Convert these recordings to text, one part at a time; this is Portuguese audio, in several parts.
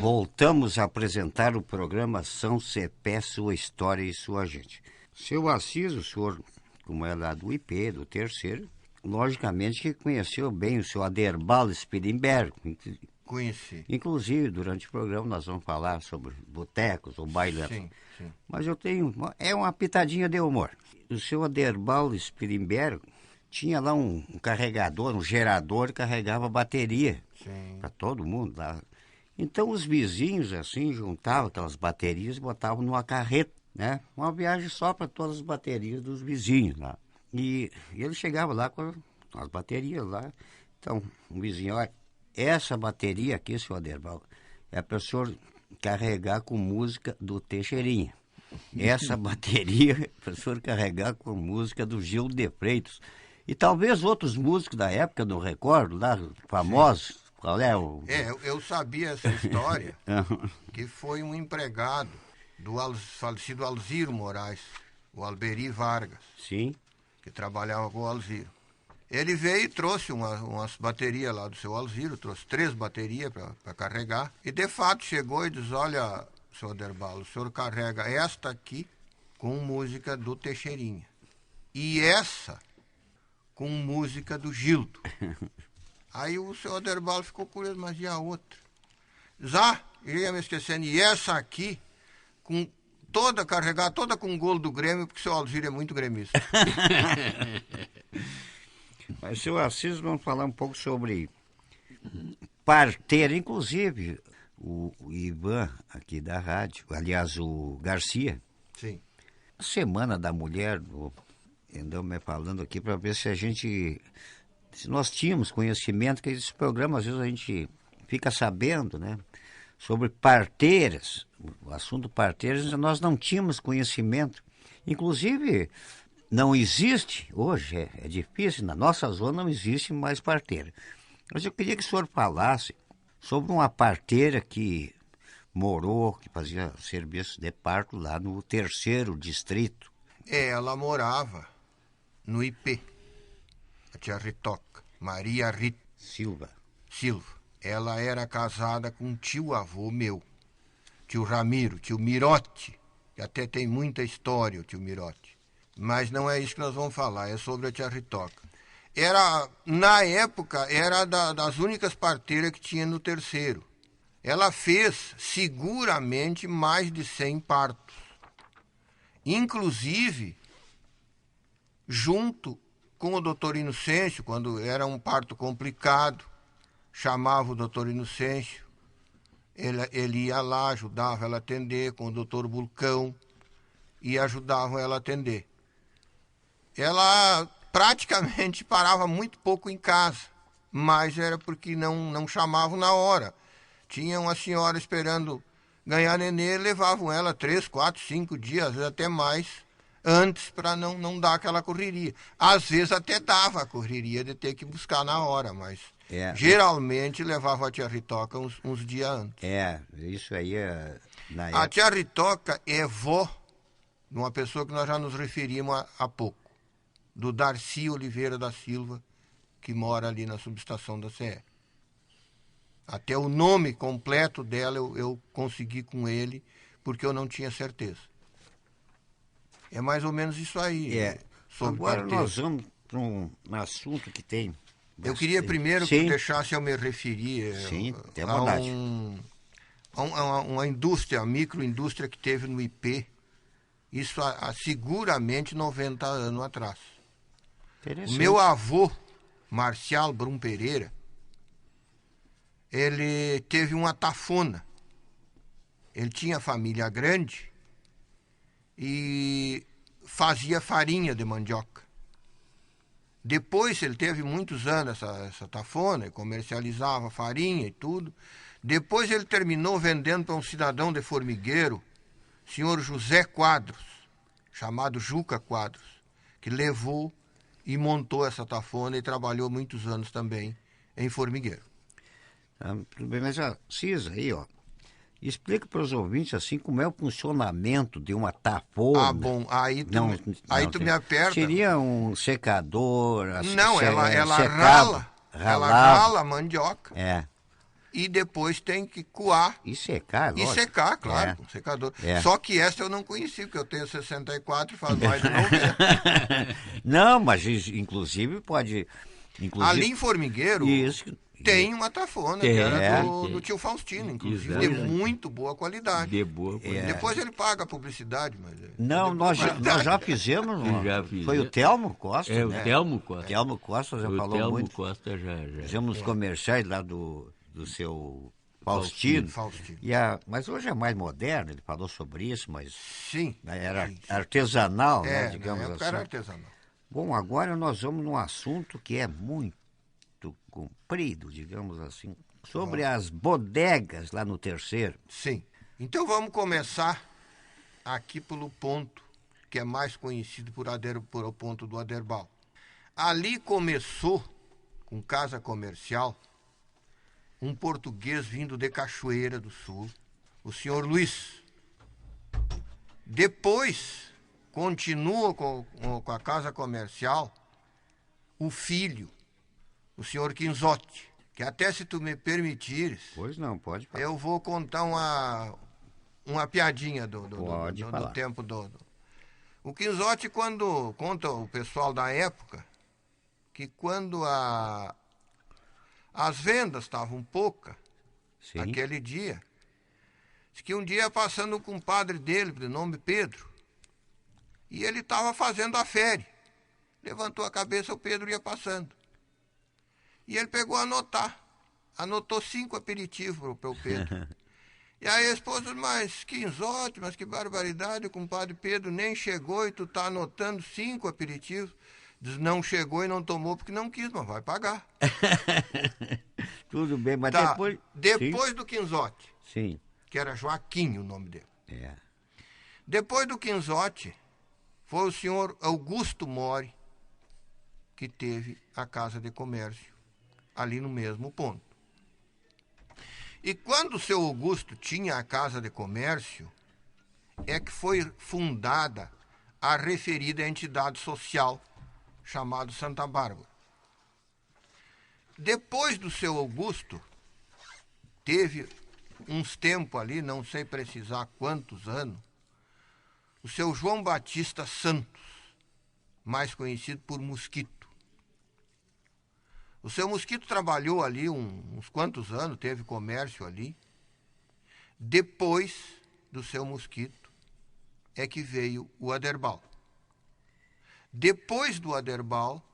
Voltamos a apresentar o programa São Cepé, Sua História e Sua Gente. Seu Assis, o senhor, como é lá do IP, do terceiro, logicamente que conheceu bem o seu Aderbal Spilimberg. Conheci. Inclusive, durante o programa nós vamos falar sobre botecos ou bailes. Sim, sim. Mas eu tenho... É uma pitadinha de humor. O seu Aderbal Spilimberg tinha lá um carregador, um gerador que carregava bateria para todo mundo lá. Então os vizinhos, assim, juntavam aquelas baterias e botavam numa carreta, né? Uma viagem só para todas as baterias dos vizinhos lá. E ele chegava lá com as baterias lá. Então, um vizinho, olha, essa bateria aqui, seu Aderbal, é para o senhor carregar com música do Teixeirinha. Essa bateria é para o senhor carregar com música do Gil de Freitas. E talvez outros músicos da época, não recordo, lá, famosos. Sim. Qual é o... Eu sabia essa história, que foi um empregado do falecido Alziro Moraes, o Alberi Vargas. Sim. Que trabalhava com o Alziro. Ele veio e trouxe umas baterias lá do seu Alziro, trouxe 3 baterias para carregar, e de fato chegou e disse, olha, senhor Aderbal, o senhor carrega esta aqui com música do Teixeirinha, e essa com música do Gildo. Aí o senhor Aderbal ficou curioso, mas e a outra? Eu ia me esquecendo, e essa aqui, com carregar toda com golo do Grêmio, porque o seu Alziro é muito gremista. Mas, seu Assis, vamos falar um pouco sobre parteira, inclusive o Ivan aqui da rádio, aliás, o Garcia. Sim. A Semana da Mulher, andamos me falando aqui para ver se nós tínhamos conhecimento, que esse programa, às vezes, a gente fica sabendo, né? Sobre parteiras, o assunto parteiras, nós não tínhamos conhecimento. Inclusive, não existe, hoje é difícil, na nossa zona não existe mais parteira. Mas eu queria que o senhor falasse sobre uma parteira que morou, que fazia serviço de parto lá no 3º distrito. Ela morava no IP. A tia Ritoca, Maria Rita Silva. Ela era casada com um tio-avô meu, tio Ramiro, tio Mirote, que até tem muita história, o tio Mirote. Mas não é isso que nós vamos falar, é sobre a tia Ritoca. Na época, era das únicas parteiras que tinha no 3º. Ela fez, seguramente, mais de 100 partos. Inclusive, junto com o doutor Inocêncio, quando era um parto complicado, chamava o doutor Inocêncio, ele ia lá, ajudava ela a atender, com o doutor Bulcão, e ajudavam ela a atender. Ela praticamente parava muito pouco em casa, mas era porque não chamavam na hora. Tinha uma senhora esperando ganhar nenê, levavam ela 3, 4, 5 dias, às vezes até mais, antes, para não dar aquela correria. Às vezes até dava a correria de ter que buscar na hora, mas geralmente levava a tia Ritoca uns dias antes. Isso aí na época. A tia Ritoca é vó de uma pessoa que nós já nos referimos há pouco, do Darcy Oliveira da Silva, que mora ali na subestação da CE. Até o nome completo dela eu consegui com ele, porque eu não tinha certeza. É mais ou menos isso aí. Agora nós vamos para um assunto que tem bastante. Eu queria primeiro que deixasse eu me referir a uma indústria, a microindústria que teve no IP, isso há seguramente 90 anos atrás. O meu avô, Marcial Brum Pereira, ele teve uma tafona. Ele tinha família grande e fazia farinha de mandioca. Depois, ele teve muitos anos essa tafona, comercializava farinha e tudo. Depois ele terminou vendendo para um cidadão de Formigueiro, senhor José Quadros, chamado Juca Quadros, que levou e montou essa tafona e trabalhou muitos anos também em Formigueiro. Tudo bem, mas Cisa aí, explica para os ouvintes assim como é o funcionamento de uma tafona. Ah, bom, aí tu me aperta. Seria um secador? Não, ela rala a mandioca. e depois tem que coar. E secar, lógico. E secar, claro, com secador. É. Só que essa eu não conheci, porque eu tenho 64 e faz mais de 90. Não, mas inclusive pode... Ali em Formigueiro Isso. tem uma tafona, que era do tio Faustino, inclusive, de muito boa qualidade. De boa qualidade. Depois ele paga a publicidade, mas... Não, nós já fizemos. Foi o Telmo Costa, É, né? o Telmo Costa. Telmo Costa já falou Telmo muito. Costa já. Fizemos os comerciais lá do seu Faustino. Mas hoje é mais moderno, ele falou sobre isso, mas sim, era artesanal, né, digamos assim. Era artesanal. Bom, agora nós vamos num assunto que é muito comprido, digamos assim, sobre as bodegas lá no Terceiro. Sim. Então vamos começar aqui pelo ponto que é mais conhecido por o ponto do Aderbal. Ali começou, com casa comercial, um português vindo de Cachoeira do Sul, o senhor Luiz. Depois, continua com a casa comercial o filho, o senhor Quinzotti, que até se tu me permitires... Pois não, pode falar. Eu vou contar uma piadinha do tempo do... O Quinzotti, quando conta o pessoal da época, que quando as vendas estavam poucas, aquele dia, diz que um dia passando com um compadre dele, de nome Pedro, e ele estava fazendo a féria. Levantou a cabeça, o Pedro ia passando. E ele pegou a anotar. Anotou 5 aperitivos para o Pedro. E aí a esposa disse, mas Quinzotti, mas que barbaridade, o compadre Pedro nem chegou e tu tá anotando 5 aperitivos. Diz, não chegou e não tomou porque não quis, mas vai pagar. Tudo bem, mas depois do Quinzotti, sim, que era Joaquim o nome dele. É. Depois do Quinzotti, foi o senhor Augusto Mori que teve a casa de comércio ali no mesmo ponto. E quando o seu Augusto tinha a casa de comércio, é que foi fundada a referida entidade social chamada Santa Bárbara. Depois do seu Augusto, teve uns tempos ali, não sei precisar quantos anos, o seu João Batista Santos, mais conhecido por Mosquito. O seu Mosquito trabalhou ali uns quantos anos, teve comércio ali. Depois do seu Mosquito é que veio o Aderbal. Depois do Aderbal,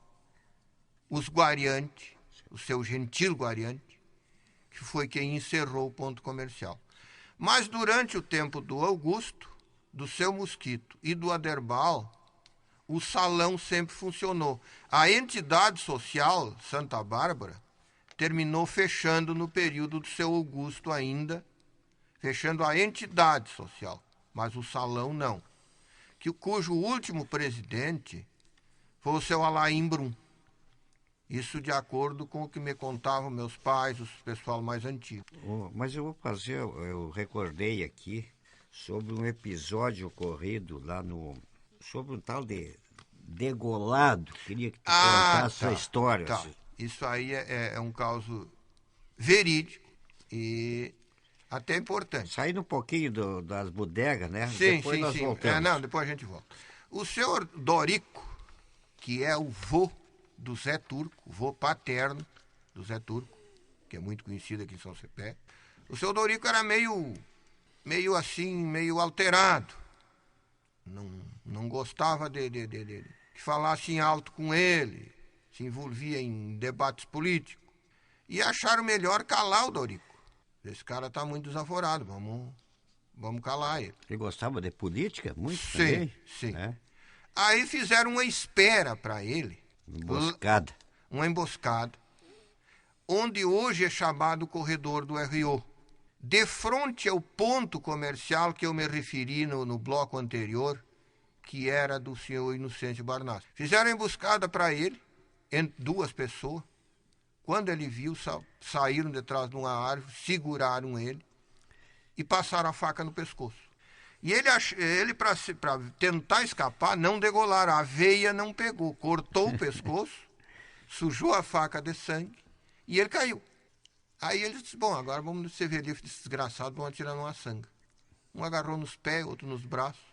os Guariante, o seu Gentil Guariante, que foi quem encerrou o ponto comercial. Mas durante o tempo do Augusto, do seu Mosquito e do Aderbal, o salão sempre funcionou. A entidade social, Santa Bárbara, terminou fechando no período do seu Augusto ainda, fechando a entidade social, mas o salão não. Cujo último presidente foi o seu Alain Brum. Isso de acordo com o que me contavam meus pais, o pessoal mais antigo. Mas eu eu recordei aqui sobre um episódio ocorrido lá sobre um tal de Degolado. Queria que tu contasse essa história. Tá. Assim. Isso aí é um caso verídico e até importante. Saindo um pouquinho das bodegas, né? Sim, depois nós voltamos. Depois a gente volta. O senhor Dorico, que é o vô do Zé Turco, vô paterno do Zé Turco, que é muito conhecido aqui em São Cepé, o senhor Dorico era meio alterado. Não gostava de que falassem alto com ele, se envolvia em debates políticos. E acharam melhor calar o Dorico. Esse cara está muito desaforado, vamos calar ele. Ele gostava de política? Muito sim, também? Sim. É? Aí fizeram uma espera para ele. Emboscada. Uma emboscada, onde hoje é chamado Corredor do RO. De frente ao ponto comercial que eu me referi no bloco anterior, que era do senhor Inocêncio Barnaz. Fizeram emboscada para ele, entre 2 pessoas. Quando ele viu, saíram de trás de uma árvore, seguraram ele e passaram a faca no pescoço. E ele para tentar escapar, não degolaram, a veia não pegou, cortou o pescoço, sujou a faca de sangue e ele caiu. Aí ele disse, bom, agora vamos ser velhice desgraçado, vamos atirar numa sanga. Um agarrou nos pés, outro nos braços,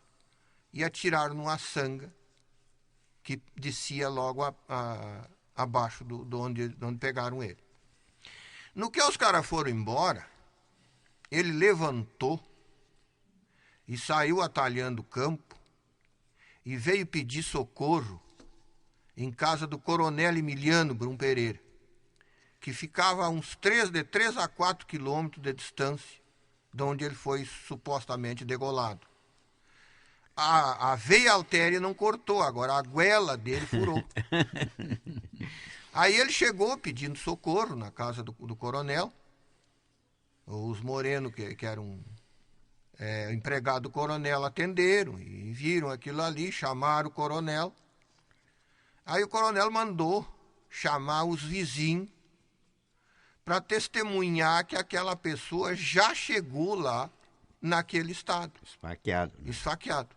e atiraram numa sanga que descia logo abaixo de onde pegaram ele. No que os caras foram embora, ele levantou e saiu atalhando o campo e veio pedir socorro em casa do coronel Emiliano Brum Pereira, que ficava a uns 3 a 4 quilômetros de distância de onde ele foi supostamente degolado. A veia artéria não cortou, agora a goela dele furou. Aí ele chegou pedindo socorro na casa do coronel. Os morenos, que eram empregados do coronel, atenderam e viram aquilo ali, chamaram o coronel. Aí o coronel mandou chamar os vizinhos para testemunhar que aquela pessoa já chegou lá naquele estado. Esfaqueado. Né? Esfaqueado.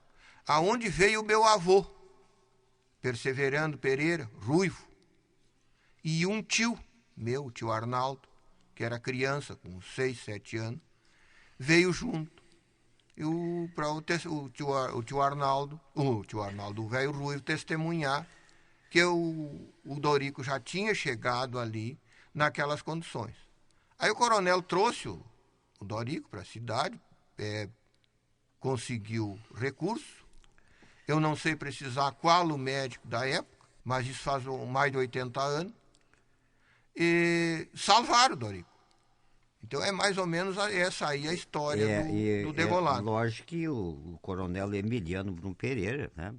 Aonde veio o meu avô, Perseverando Pereira, ruivo, e um tio meu, o tio Arnaldo, que era criança, com 6, 7 anos, veio junto. E o tio Arnaldo, o velho ruivo, testemunhar que o Dorico já tinha chegado ali naquelas condições. Aí o coronel trouxe o Dorico para a cidade, conseguiu recurso. Eu não sei precisar qual o médico da época, mas isso faz mais de 80 anos. E salvaram o Dorico. Então é mais ou menos essa aí a história do degolado. Lógico que o coronel Emiliano Brum Pereira, né?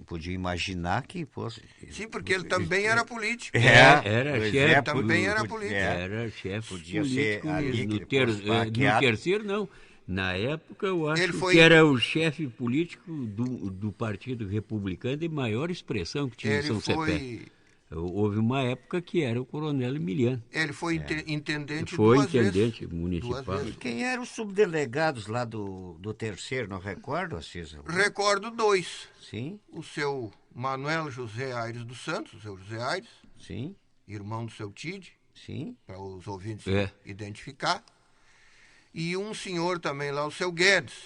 Podia imaginar que fosse... Sim, porque ele também era político. Era chefe. Também era político. Era chefe Podia político ser ali mesmo. no terceiro, não. Na época, eu acho foi... que era o chefe político do Partido Republicano de maior expressão que tinha em São Cepé. Houve uma época que era o coronel Emiliano. Ele foi intendente municipal. vezes. E quem eram os subdelegados lá do terceiro, não recordo, César? Recordo 2. Sim. O seu Manuel José Aires dos Santos, o seu José Aires. Sim. Irmão do seu Tide. Sim. Para os ouvintes identificar. E um senhor também lá, o seu Guedes.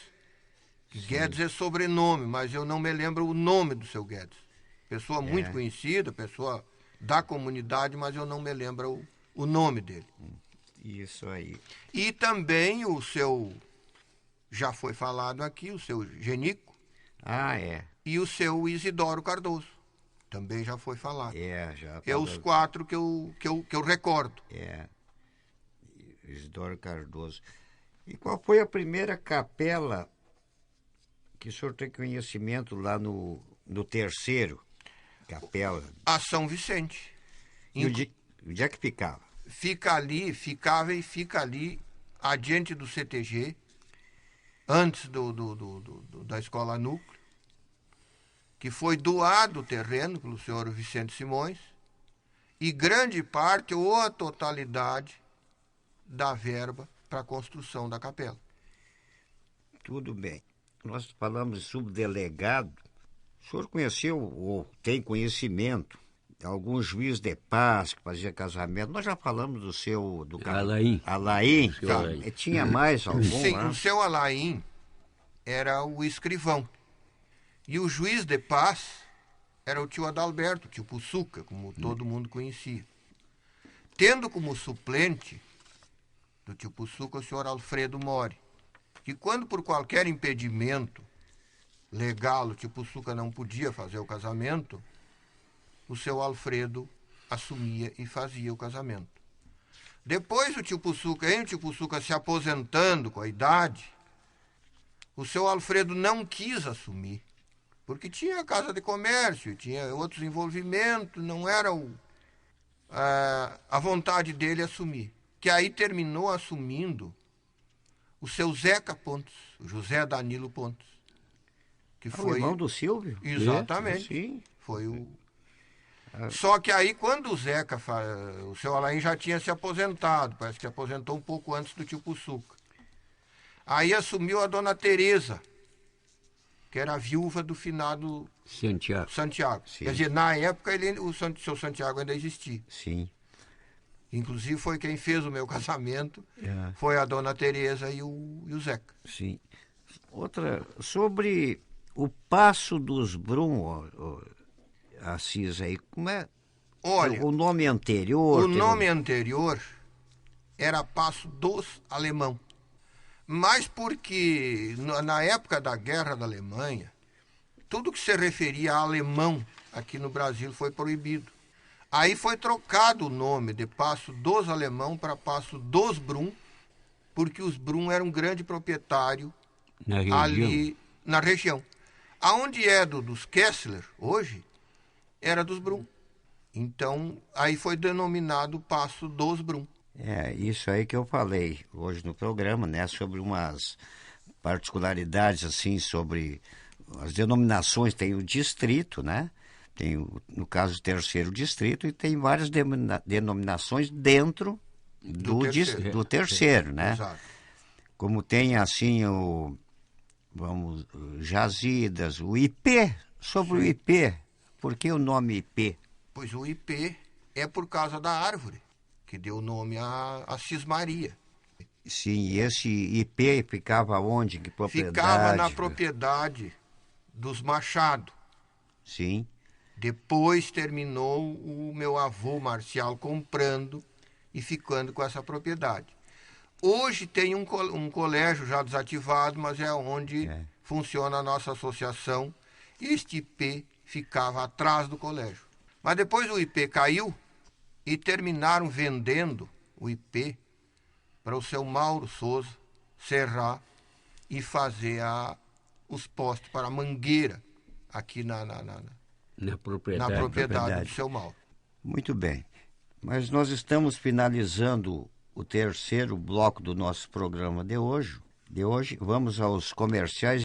Guedes é sobrenome, mas eu não me lembro o nome do seu Guedes. Pessoa muito conhecida, pessoa da comunidade, mas eu não me lembro o nome dele. Isso aí. E também o seu, já foi falado aqui, o seu Genico. E o seu Isidoro Cardoso. Também já foi falado. Já. Os 4 que eu recordo. Isidoro Cardoso. E qual foi a primeira capela que o senhor tem conhecimento lá no terceiro? Capela. A São Vicente. E onde é que ficava? Ficava e fica ali, adiante do CTG, antes da Escola Núcleo, que foi doado o terreno pelo senhor Vicente Simões, e grande parte ou a totalidade da verba para a construção da capela. Tudo bem. Nós falamos de subdelegado. O senhor conheceu ou tem conhecimento de algum juiz de paz que fazia casamento? Nós já falamos do seu... Alain. Alain? Tinha mais algum? Sim, o seu Alain era o escrivão. E o juiz de paz era o tio Adalberto, o tio Pussuca, como todo mundo conhecia. Tendo como suplente do tio Pussuca o senhor Alfredo Mori, que quando por qualquer impedimento legal o tio Pussuca não podia fazer o casamento, o seu Alfredo assumia e fazia o casamento. Depois o tio Pussuca se aposentando com a idade, o seu Alfredo não quis assumir, porque tinha casa de comércio, tinha outros envolvimentos, não era a vontade dele assumir. Que aí terminou assumindo o seu Zeca Pontes, o José Danilo Pontes. Que foi o irmão do Silvio? Exatamente. Sim. Foi o... Só que aí, quando o seu Alain já tinha se aposentado, parece que se aposentou um pouco antes do tio Pussuca. Aí assumiu a dona Teresa, que era a viúva do finado Santiago. Quer dizer, na época, o seu Santiago ainda existia. Sim. Inclusive foi quem fez o meu casamento, foi a dona Tereza e o Zeca. Sim. Outra, sobre o Passo dos Brum, Assis aí, como é? Olha, o nome anterior? O nome anterior era Passo dos Alemão. Mas porque na época da Guerra da Alemanha, tudo que se referia a alemão aqui no Brasil foi proibido. Aí foi trocado o nome de Passo dos Alemão para Passo dos Brum, porque os Brum eram um grande proprietário ali na região. Aonde é dos Kessler, hoje, era dos Brum. Então, aí foi denominado Passo dos Brum. É, isso aí que eu falei hoje no programa, né, sobre umas particularidades, assim, sobre as denominações. Tem o distrito, né, tem, no caso, o terceiro distrito, e tem várias denominações dentro do terceiro, né? Exato. Como tem, assim, jazidas, o IP, sobre o IP, por que o nome IP? Pois o IP é por causa da árvore, que deu o nome a Cismaria. Sim, e esse IP ficava onde? Que propriedade? Ficava na propriedade dos Machado. Sim. Depois terminou o meu avô Marcial comprando e ficando com essa propriedade. Hoje tem um colégio já desativado, mas é onde funciona a nossa associação. Este IP ficava atrás do colégio. Mas depois o IP caiu e terminaram vendendo o IP para o seu Mauro Souza serrar e fazer os postes para a mangueira aqui na propriedade do seu Mauro. Muito bem. Mas nós estamos finalizando o terceiro bloco do nosso programa de hoje. Vamos aos comerciais.